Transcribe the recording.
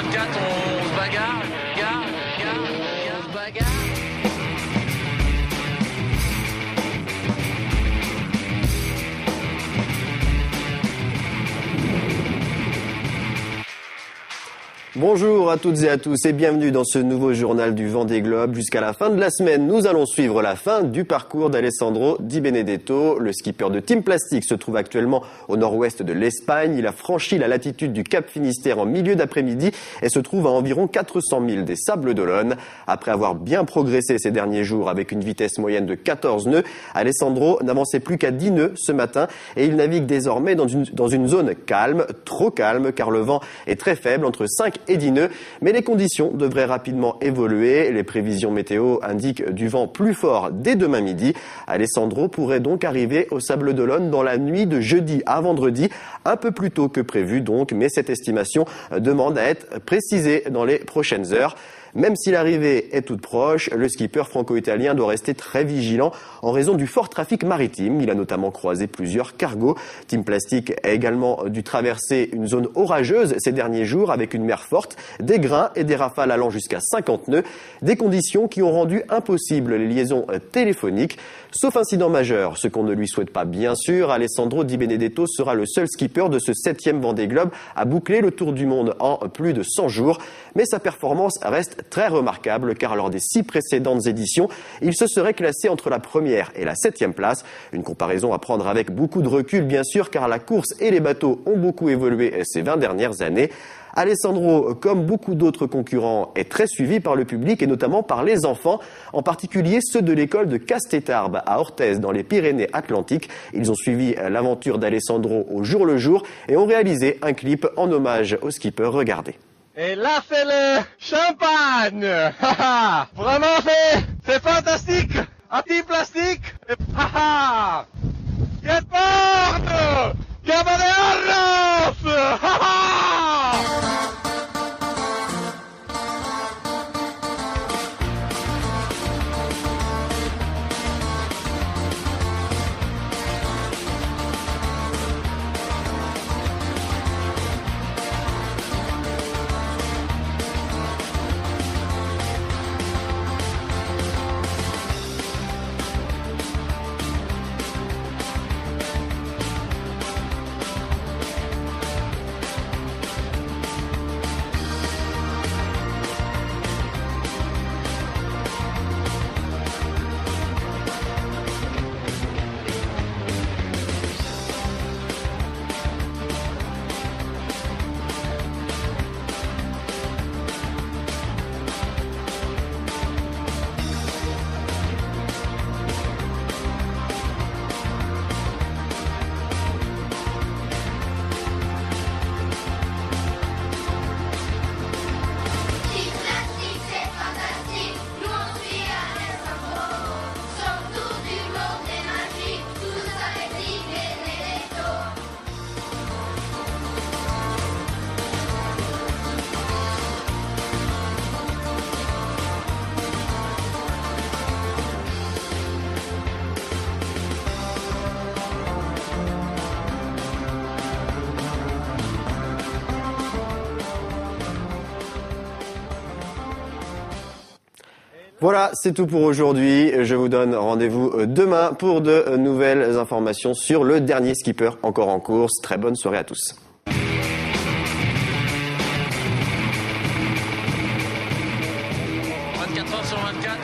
24, on se bagarre, on se bagarre. Bonjour à toutes et à tous et bienvenue dans ce nouveau journal du Vendée Globe. Jusqu'à la fin de la semaine, nous allons suivre la fin du parcours d'Alessandro Di Benedetto. Le skipper de Team Plastic se trouve actuellement au nord-ouest de l'Espagne. Il a franchi la latitude du Cap Finistère en milieu d'après-midi et se trouve à environ 400 000 des Sables d'Olonne. Après avoir bien progressé ces derniers jours avec une vitesse moyenne de 14 nœuds, Alessandro n'avançait plus qu'à 10 nœuds ce matin et il navigue désormais dans une zone calme, trop calme car le vent est très faible, entre 5 et 10 nœuds, mais les conditions devraient rapidement évoluer. Les prévisions météo indiquent du vent plus fort dès demain midi. Alessandro pourrait donc arriver aux Sables d'Olonne dans la nuit de jeudi à vendredi, un peu plus tôt que prévu donc, mais cette estimation demande à être précisée dans les prochaines heures. Même si l'arrivée est toute proche, le skipper franco-italien doit rester très vigilant en raison du fort trafic maritime. Il a notamment croisé plusieurs cargos. Team Plastic a également dû traverser une zone orageuse ces derniers jours avec une mer forte, des grains et des rafales allant jusqu'à 50 nœuds. Des conditions qui ont rendu impossibles les liaisons téléphoniques. Sauf incident majeur, ce qu'on ne lui souhaite pas bien sûr, Alessandro Di Benedetto sera le seul skipper de ce 7e Vendée Globe à boucler le tour du monde en plus de 100 jours. Mais sa performance reste très remarquable car lors des 6 précédentes éditions, il se serait classé entre la première et la 7e place. Une comparaison à prendre avec beaucoup de recul bien sûr car la course et les bateaux ont beaucoup évolué ces 20 dernières années. Alessandro, comme beaucoup d'autres concurrents, est très suivi par le public et notamment par les enfants, en particulier ceux de l'école de Castétarbes à Orthez dans les Pyrénées-Atlantiques. Ils ont suivi l'aventure d'Alessandro au jour le jour et ont réalisé un clip en hommage au skipper. Regardez. Et là, c'est le champagne. Vraiment, c'est fantastique. À Team Plastic. Get bored. Caballeros. Voilà, c'est tout pour aujourd'hui. Je vous donne rendez-vous demain pour de nouvelles informations sur le dernier skipper encore en course. Très bonne soirée à tous. 24 heures sur 24,